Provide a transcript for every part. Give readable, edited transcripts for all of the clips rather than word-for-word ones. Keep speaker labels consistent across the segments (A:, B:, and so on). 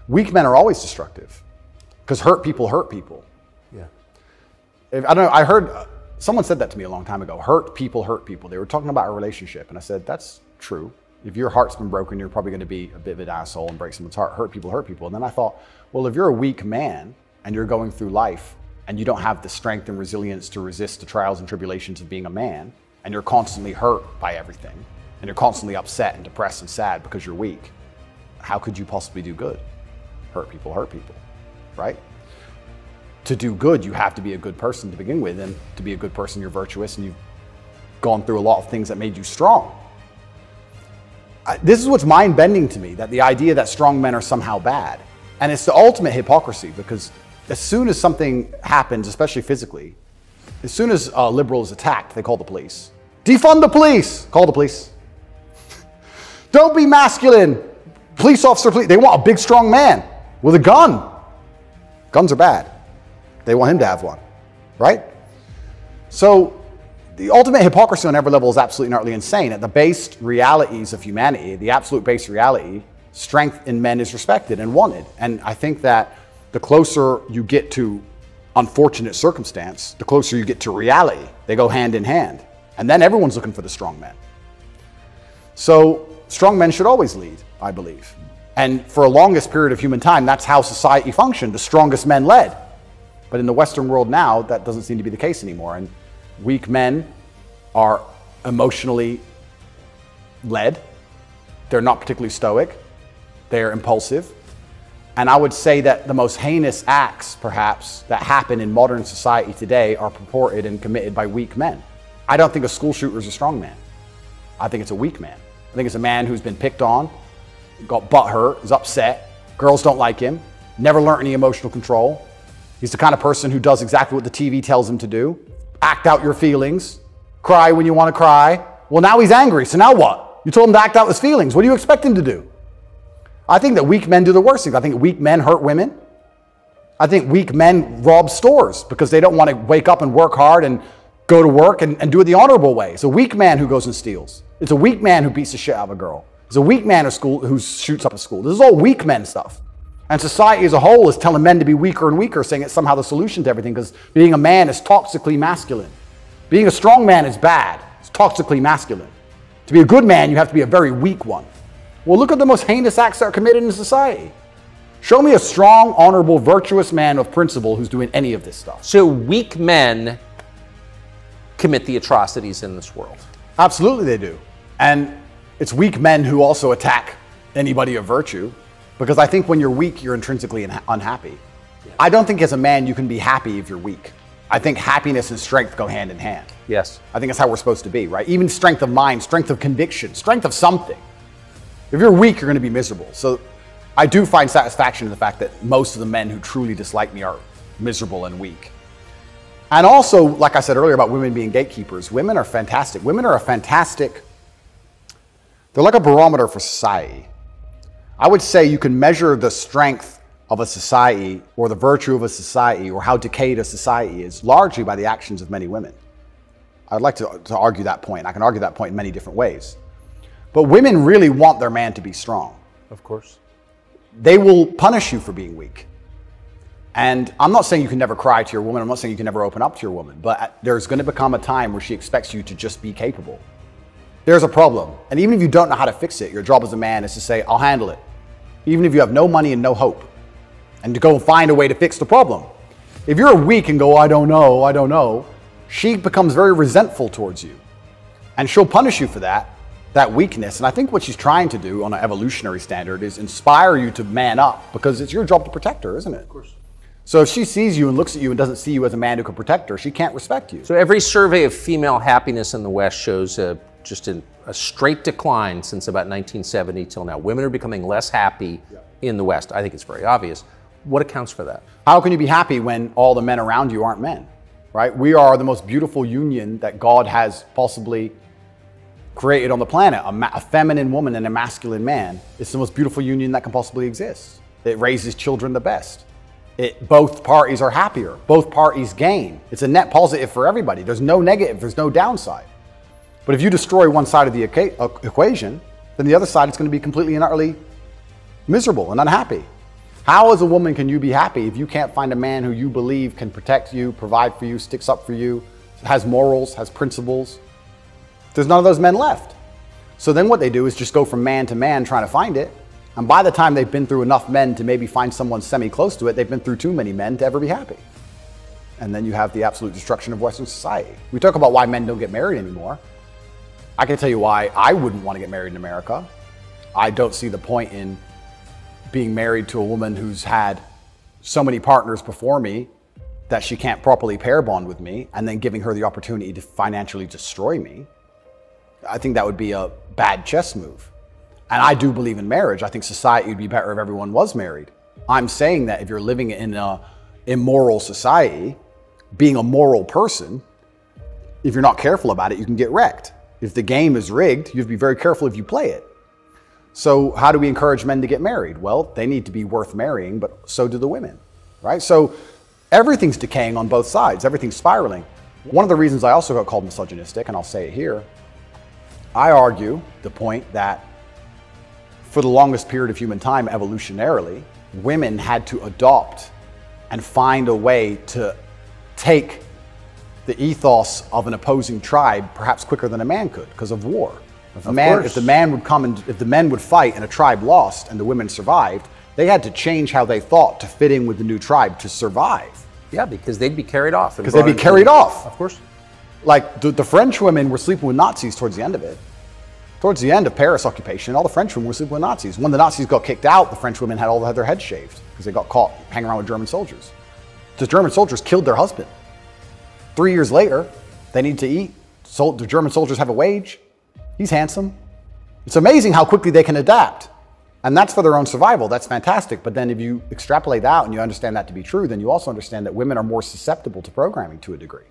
A: Weak men are always destructive because hurt people hurt people.
B: Yeah.
A: I don't know, I heard, someone said that to me a long time ago, hurt people hurt people. They were talking about a relationship and I said, that's true. If your heart's been broken, you're probably gonna be a bit of an asshole and break someone's heart. Hurt people hurt people. And then I thought, well, if you're a weak man and you're going through life and you don't have the strength and resilience to resist the trials and tribulations of being a man, and you're constantly hurt by everything, and you're constantly upset and depressed and sad because you're weak, how could you possibly do good? Hurt people, right? To do good, you have to be a good person to begin with, and to be a good person, you're virtuous and you've gone through a lot of things that made you strong. This is what's mind-bending to me, that the idea that strong men are somehow bad. And it's the ultimate hypocrisy, because as soon as something happens, especially physically, as soon as a liberal is attacked, they call the police. Defund the police! Call the police. Don't be masculine! Police officer, please. They want a big, strong man with a gun. Guns are bad. They want him to have one, right? So the ultimate hypocrisy on every level is absolutely and utterly insane. At the base realities of humanity, the absolute base reality, strength in men is respected and wanted. And I think that the closer you get to unfortunate circumstance, the closer you get to reality. They go hand in hand. And then everyone's looking for the strong men. So strong men should always lead, I believe. And for the longest period of human time, that's how society functioned. The strongest men led. But in the Western world now, that doesn't seem to be the case anymore. And weak men are emotionally led. They're not particularly stoic. They're impulsive. And I would say that the most heinous acts, perhaps, that happen in modern society today are purported and committed by weak men. I don't think a school shooter is a strong man. I think it's a weak man. I think it's a man who's been picked on, got butthurt, is upset, girls don't like him, never learned any emotional control. He's the kind of person who does exactly what the TV tells him to do. Act out your feelings, cry when you want to cry. Well, now he's angry, so now what? You told him to act out his feelings. What do you expect him to do? I think that weak men do the worst things. I think weak men hurt women. I think weak men rob stores because they don't want to wake up and work hard and go to work and do it the honorable way. It's a weak man who goes and steals. It's a weak man who beats the shit out of a girl. It's a weak man who shoots up a school. This is all weak men stuff. And society as a whole is telling men to be weaker and weaker, saying it's somehow the solution to everything because being a man is toxically masculine. Being a strong man is bad. It's toxically masculine. To be a good man, you have to be a very weak one. Well, look at the most heinous acts that are committed in society. Show me a strong, honorable, virtuous man of principle who's doing any of this stuff.
B: So weak men commit the atrocities in this world.
A: Absolutely they do. And it's weak men who also attack anybody of virtue, because I think when you're weak, you're intrinsically unhappy. Yeah. I don't think as a man you can be happy if you're weak. I think happiness and strength go hand in hand.
B: Yes.
A: I think that's how we're supposed to be, right? Even strength of mind, strength of conviction, strength of something. If you're weak, you're going to be miserable. So I do find satisfaction in the fact that most of the men who truly dislike me are miserable and weak. And also, like I said earlier about women being gatekeepers, women are fantastic. Women are they're like a barometer for society. I would say you can measure the strength of a society or the virtue of a society or how decayed a society is largely by the actions of many women. I'd like to argue that point. I can argue that point in many different ways. But women really want their man to be strong.
B: Of course.
A: They will punish you for being weak. And I'm not saying you can never cry to your woman. I'm not saying you can never open up to your woman. But there's going to become a time where she expects you to just be capable. There's a problem. And even if you don't know how to fix it, your job as a man is to say, I'll handle it. Even if you have no money and no hope. And to go find a way to fix the problem. If you're weak and go, I don't know, she becomes very resentful towards you. And she'll punish you for that weakness. And I think what she's trying to do on an evolutionary standard is inspire you to man up, because it's your job to protect her, isn't it?
B: Of course.
A: So if she sees you and looks at you and doesn't see you as a man who can protect her, she can't respect you.
B: So every survey of female happiness in the West shows just a straight decline since about 1970 till now. Women are becoming less happy in the West. I think it's very obvious. What accounts for that?
A: How can you be happy when all the men around you aren't men, right? We are the most beautiful union that God has possibly created on the planet. A feminine woman and a masculine man. It's the most beautiful union that can possibly exist. It raises children the best. Both parties are happier. Both parties gain. It's a net positive for everybody. There's no negative. There's no downside. But if you destroy one side of the equation, then the other side is going to be completely and utterly miserable and unhappy. How as a woman can you be happy if you can't find a man who you believe can protect you, provide for you, sticks up for you, has morals, has principles? There's none of those men left. So then what they do is just go from man to man trying to find it. And by the time they've been through enough men to maybe find someone semi-close to it, they've been through too many men to ever be happy. And then you have the absolute destruction of Western society. We talk about why men don't get married anymore. I can tell you why I wouldn't want to get married in America. I don't see the point in being married to a woman who's had so many partners before me that she can't properly pair bond with me, and then giving her the opportunity to financially destroy me. I think that would be a bad chess move. And I do believe in marriage. I think society would be better if everyone was married. I'm saying that if you're living in an immoral society, being a moral person, if you're not careful about it, you can get wrecked. If the game is rigged, you have to be very careful if you play it. So how do we encourage men to get married? Well, they need to be worth marrying, but so do the women, right? So everything's decaying on both sides. Everything's spiraling. One of the reasons I also got called misogynistic, and I'll say it here, I argue the point that for the longest period of human time, evolutionarily, women had to adopt and find a way to take the ethos of an opposing tribe perhaps quicker than a man could because of war. If the men would fight and a tribe lost and the women survived, they had to change how they thought to fit in with the new tribe to survive.
B: Yeah, because they'd be carried off.
A: Because they'd be carried off.
B: Of course.
A: Like the French women were sleeping with Nazis towards the end of it. Towards the end of Paris occupation, all the French women were sleeping with Nazis. When the Nazis got kicked out, the French women had their heads shaved because they got caught hanging around with German soldiers. The German soldiers killed their husband. 3 years later, they need to eat. So the German soldiers have a wage. He's handsome. It's amazing how quickly they can adapt. And that's for their own survival. That's fantastic. But then if you extrapolate that out and you understand that to be true, then you also understand that women are more susceptible to programming to a degree.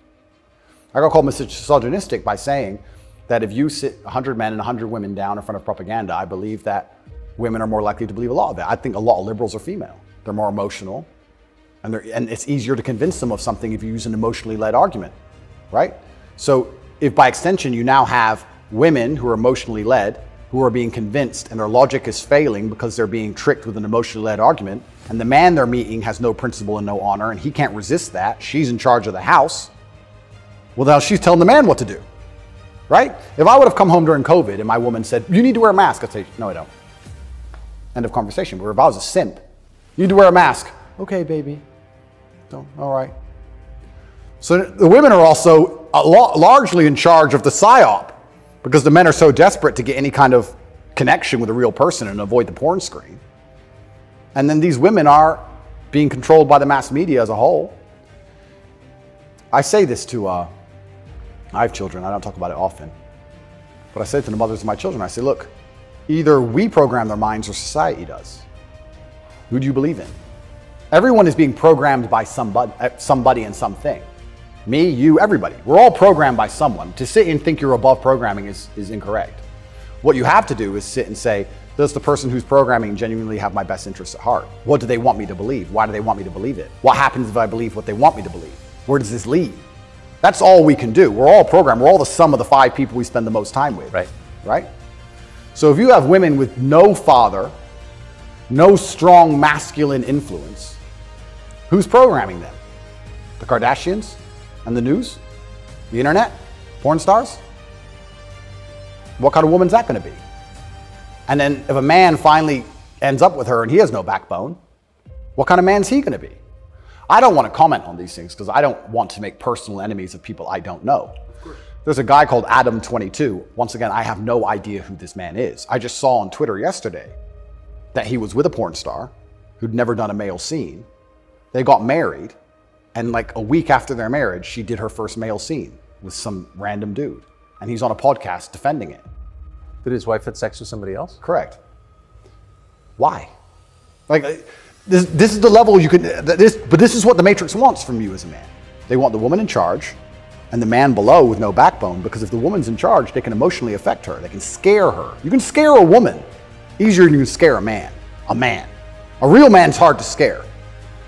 A: I got called misogynistic by saying that if you sit 100 men and 100 women down in front of propaganda, I believe that women are more likely to believe a lot of it. I think a lot of liberals are female. They're more emotional. And it's easier to convince them of something if you use an emotionally led argument, right? So if by extension you now have women who are emotionally led, who are being convinced and their logic is failing because they're being tricked with an emotionally led argument, and the man they're meeting has no principle and no honor, and he can't resist that, she's in charge of the house, well now she's telling the man what to do, right? If I would have come home during COVID and my woman said, you need to wear a mask, I'd say, no I don't. End of conversation. But if I was a simp, you need to wear a mask. Okay, baby. Don't, all right. So the women are also largely in charge of the psyop because the men are so desperate to get any kind of connection with a real person and avoid the porn screen. And then these women are being controlled by the mass media as a whole. I say this to, I have children, I don't talk about it often, but I say to the mothers of my children, I say, look, either we program their minds or society does. Who do you believe in? Everyone is being programmed by somebody and something. Me, you, everybody. We're all programmed by someone. To sit and think you're above programming is incorrect. What you have to do is sit and say, does the person who's programming genuinely have my best interests at heart? What do they want me to believe? Why do they want me to believe it? What happens if I believe what they want me to believe? Where does this lead? That's all we can do. We're all programmed. We're all the sum of the 5 people we spend the most time with. Right? So if you have women with no father, no strong masculine influence, who's programming them? The Kardashians and the news? The internet? Porn stars? What kind of woman's that going to be? And then if a man finally ends up with her and he has no backbone, what kind of man's he going to be? I don't want to comment on these things because I don't want to make personal enemies of people I don't know. There's a guy called Adam22. Once again, I have no idea who this man is. I just saw on Twitter yesterday that he was with a porn star who'd never done a male scene. They got married, and like a week after their marriage, she did her first male scene with some random dude. And he's on a podcast defending it.
B: Did his wife have sex with somebody else?
A: Correct. Why? Like, this is the level you could, but this is what the Matrix wants from you as a man. They want the woman in charge and the man below with no backbone, because if the woman's in charge, they can emotionally affect her. They can scare her. You can scare a woman easier than you can scare a man. A man. A real man's hard to scare.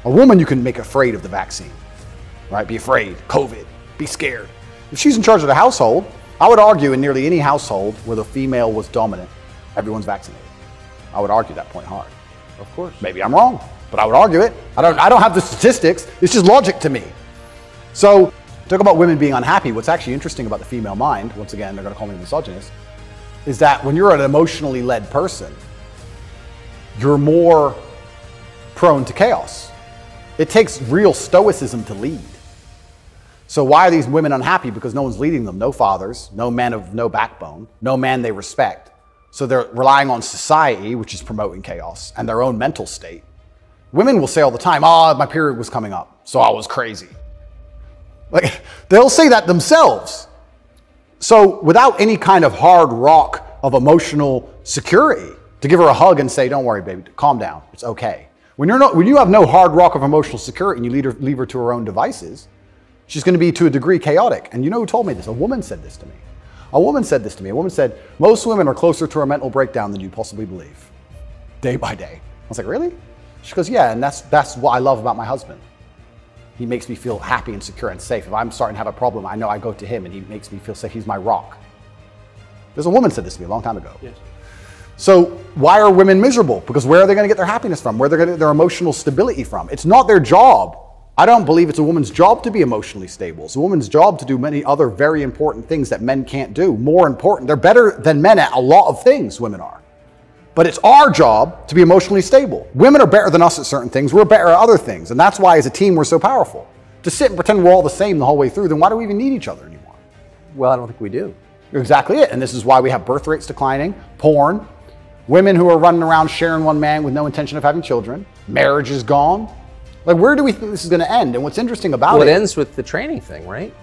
A: A woman you can make afraid of the vaccine, right? Be afraid, COVID, be scared. If she's in charge of the household, I would argue in nearly any household where the female was dominant, everyone's vaccinated. I would argue that point hard.
B: Of course.
A: Maybe I'm wrong, but I would argue it. I don't have the statistics. It's just logic to me. So talk about women being unhappy. What's actually interesting about the female mind, once again, they're going to call me a misogynist, is that when you're an emotionally led person, you're more prone to chaos. It takes real stoicism to lead. So why are these women unhappy? Because no one's leading them. No fathers, no men of no backbone, no man they respect. So they're relying on society, which is promoting chaos, and their own mental state. Women will say all the time, oh, my period was coming up, so I was crazy. Like, they'll say that themselves. So without any kind of hard rock of emotional security, to give her a hug and say, don't worry, baby, calm down, it's okay. When you have no hard rock of emotional security and you leave her to her own devices, she's going to be, to a degree, chaotic. And you know who told me this? A woman said this to me. A woman said this to me. A woman said, most women are closer to a mental breakdown than you possibly believe, day by day. I was like, really? She goes, yeah, and that's what I love about my husband. He makes me feel happy and secure and safe. If I'm starting to have a problem, I know I go to him and he makes me feel safe. He's my rock. There's a woman said this to me a long time ago.
B: Yes.
A: So why are women miserable? Because where are they going to get their happiness from? Where are they going to get their emotional stability from? It's not their job. I don't believe it's a woman's job to be emotionally stable. It's a woman's job to do many other very important things that men can't do. More important. They're better than men at a lot of things, women are. But it's our job to be emotionally stable. Women are better than us at certain things. We're better at other things. And that's why as a team we're so powerful. To sit and pretend we're all the same the whole way through, then why do we even need each other anymore?
B: Well, I don't think we do.
A: You're exactly it. And this is why we have birth rates declining, porn, women who are running around sharing one man with no intention of having children, marriage is gone. Like, where do we think this is going to end? And what's interesting about
B: it ends with the training thing, right?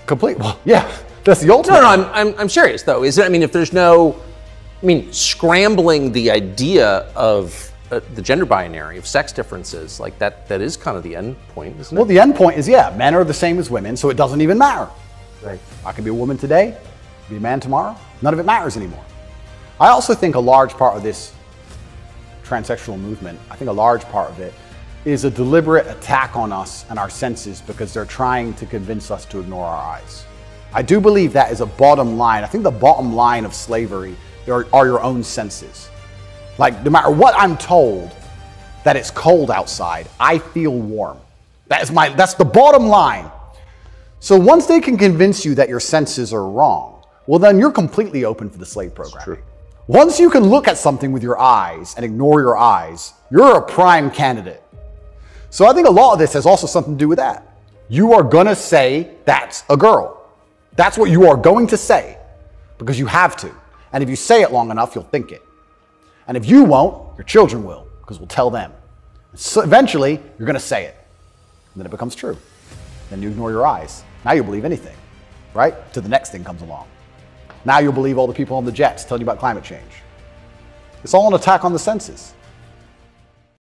A: Well, yeah, that's the ultimate.
B: No, I'm serious though. Is it? I mean, if there's no, scrambling the idea of the gender binary of sex differences, like that is kind of the end point, isn't it?
A: Well, the end point is, yeah, men are the same as women, so it doesn't even matter.
B: Right.
A: I could be a woman today, be a man tomorrow. None of it matters anymore. I also think a large part of this transsexual movement, I think a large part of it is a deliberate attack on us and our senses because they're trying to convince us to ignore our eyes. I do believe that is a bottom line. I think the bottom line of slavery are your own senses. Like, no matter what I'm told, that it's cold outside, I feel warm. That's the bottom line. So once they can convince you that your senses are wrong, well then you're completely open for the slave programming. Once you can look at something with your eyes and ignore your eyes, you're a prime candidate. So I think a lot of this has also something to do with that. You are gonna say that's a girl. That's what you are going to say because you have to. And if you say it long enough, you'll think it. And if you won't, your children will because we'll tell them. So eventually, you're gonna say it. And then it becomes true. Then you ignore your eyes. Now you'll believe anything, right? Till the next thing comes along. Now you'll believe all the people on the jets telling you about climate change. It's all an attack on the senses.